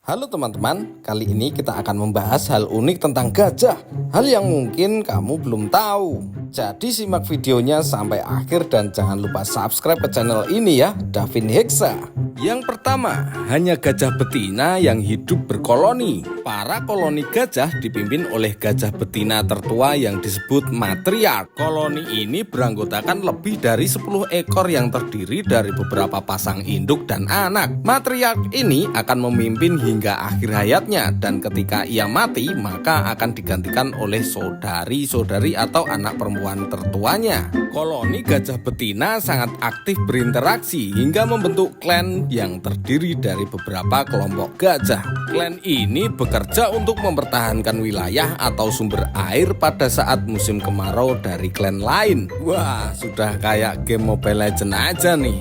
Halo teman-teman, kali ini kita akan membahas hal unik tentang gajah. Hal yang mungkin kamu belum tahu. Jadi simak videonya sampai akhir dan jangan lupa subscribe ke channel ini ya, Davin Hexa. Yang pertama, hanya gajah betina yang hidup berkoloni. Para koloni gajah dipimpin oleh gajah betina tertua yang disebut matriark. Koloni ini beranggotakan lebih dari 10 ekor yang terdiri dari beberapa pasang induk dan anak. Matriark ini akan memimpin hingga akhir hayatnya, dan ketika ia mati maka akan digantikan oleh saudari-saudari atau anak perempuan tertuanya. Koloni gajah betina sangat aktif berinteraksi hingga membentuk klan yang terdiri dari beberapa kelompok gajah. Klan ini bekerja untuk mempertahankan wilayah atau sumber air pada saat musim kemarau dari klan lain. Wah, sudah kayak game Mobile Legends aja nih.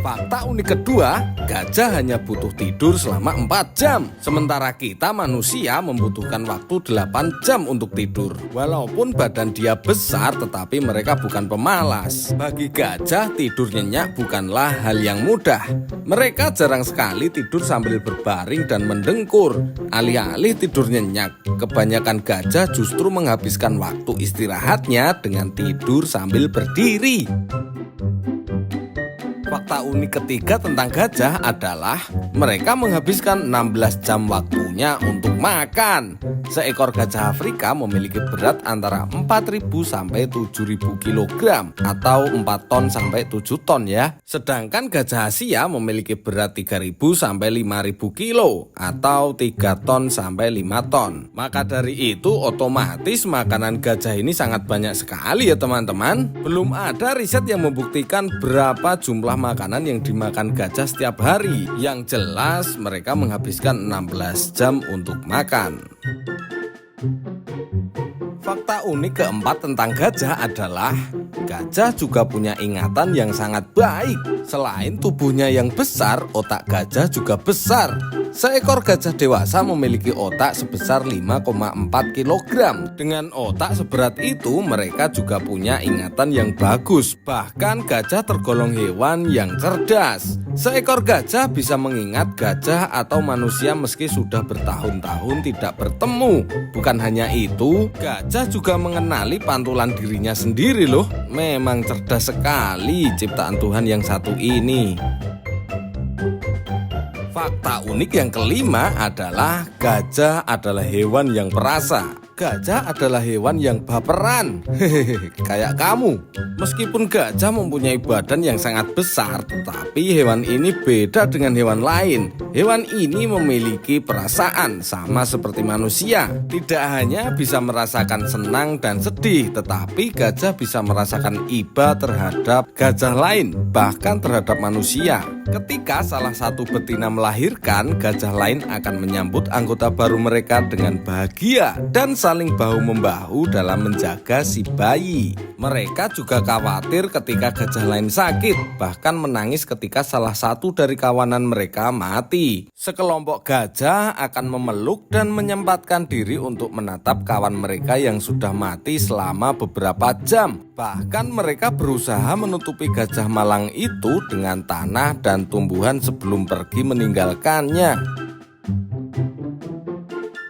Fakta unik kedua, gajah hanya butuh tidur selama 4 jam. Sementara kita manusia membutuhkan waktu 8 jam untuk tidur. Walaupun badan dia besar, tetapi mereka bukan pemalas. Bagi gajah, tidur nyenyak bukanlah hal yang mudah. Mereka jarang sekali tidur sambil berbaring dan mendengkur. Alih-alih tidur nyenyak, kebanyakan gajah justru menghabiskan waktu istirahatnya dengan tidur sambil berdiri. Fakta unik ketiga tentang gajah adalah mereka menghabiskan 16 jam waktunya untuk makan. Seekor gajah Afrika memiliki berat antara 4.000 sampai 7.000 kg atau 4 ton sampai 7 ton ya. Sedangkan gajah Asia memiliki berat 3.000 sampai 5.000 kilo atau 3 ton sampai 5 ton. Maka dari itu otomatis makanan gajah ini sangat banyak sekali ya teman-teman. Belum ada riset yang membuktikan berapa jumlah makanan yang dimakan gajah setiap hari. Yang jelas mereka menghabiskan 16 jam untuk makan. Fakta unik keempat tentang gajah adalah gajah juga punya ingatan yang sangat baik. Selain tubuhnya yang besar, otak gajah juga besar. Seekor gajah dewasa memiliki otak sebesar 5,4 kg. Dengan otak seberat itu, mereka juga punya ingatan yang bagus. Bahkan gajah tergolong hewan yang cerdas. Seekor gajah bisa mengingat gajah atau manusia meski sudah bertahun-tahun tidak bertemu. Bukan hanya itu, gajah juga mengenali pantulan dirinya sendiri loh. Memang cerdas sekali ciptaan Tuhan yang satu ini. Fakta unik yang kelima adalah gajah adalah hewan yang perasa. Gajah adalah hewan yang baperan. Kayak kamu. Meskipun gajah mempunyai badan yang sangat besar, tetapi hewan ini beda dengan hewan lain. Hewan ini memiliki perasaan sama seperti manusia. Tidak hanya bisa merasakan senang dan sedih, tetapi gajah bisa merasakan iba terhadap gajah lain, bahkan terhadap manusia. Ketika salah satu betina melahirkan, gajah lain akan menyambut anggota baru mereka dengan bahagia dan saling bahu-membahu dalam menjaga si bayi. Mereka juga khawatir ketika gajah lain sakit, bahkan menangis ketika salah satu dari kawanan mereka mati. Sekelompok gajah akan memeluk dan menyempatkan diri untuk menatap kawan mereka yang sudah mati selama beberapa jam. Bahkan mereka berusaha menutupi gajah malang itu dengan tanah dan tumbuhan sebelum pergi meninggalkannya.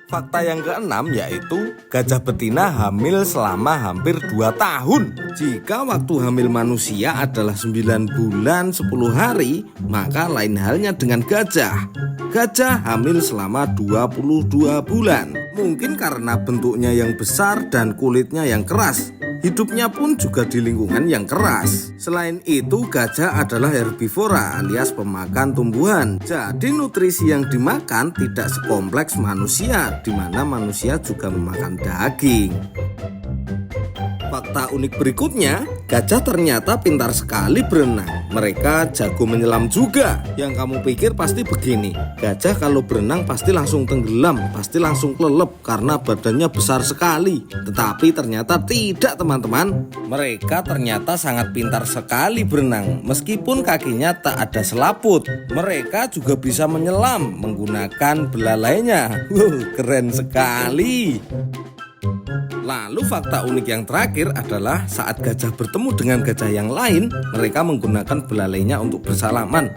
Fakta yang keenam yaitu gajah betina hamil selama hampir 2 tahun. Jika waktu hamil manusia adalah 9 bulan 10 hari, maka lain halnya dengan gajah. Gajah hamil selama 22 bulan. Mungkin karena bentuknya yang besar dan kulitnya yang keras. Hidupnya pun juga di lingkungan yang keras. Selain itu, gajah adalah herbivora alias pemakan tumbuhan. Jadi nutrisi yang dimakan tidak sekompleks manusia, di mana manusia juga memakan daging. Fakta unik berikutnya, gajah ternyata pintar sekali berenang. Mereka jago menyelam juga. Yang kamu pikir pasti begini, gajah kalau berenang pasti langsung tenggelam, pasti langsung kelelep karena badannya besar sekali. Tetapi ternyata tidak teman-teman. Mereka ternyata sangat pintar sekali berenang. Meskipun kakinya tak ada selaput, mereka juga bisa menyelam menggunakan belalainya. Keren sekali. Lalu Lalu fakta unik yang terakhir adalah saat gajah bertemu dengan gajah yang lain, mereka menggunakan belalainya untuk bersalaman.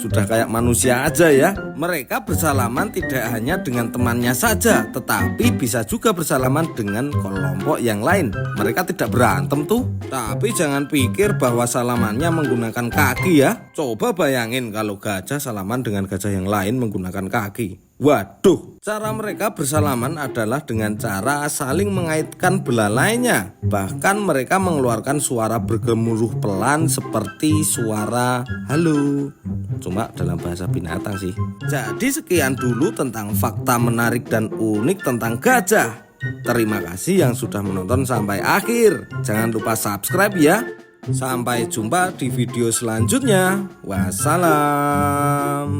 Sudah kayak manusia aja ya. Mereka bersalaman tidak hanya dengan temannya saja, tetapi bisa juga bersalaman dengan kelompok yang lain. Mereka tidak berantem tuh. Tapi jangan pikir bahwa salamannya menggunakan kaki ya. Coba bayangin kalau gajah salaman dengan gajah yang lain menggunakan kaki. Waduh, cara mereka bersalaman adalah dengan cara saling mengaitkan belalainya. Bahkan mereka mengeluarkan suara bergemuruh pelan seperti suara halo. Cuma dalam bahasa binatang sih. Jadi sekian dulu tentang fakta menarik dan unik tentang gajah. Terima kasih yang sudah menonton sampai akhir. Jangan lupa subscribe ya. Sampai jumpa di video selanjutnya. Wassalam.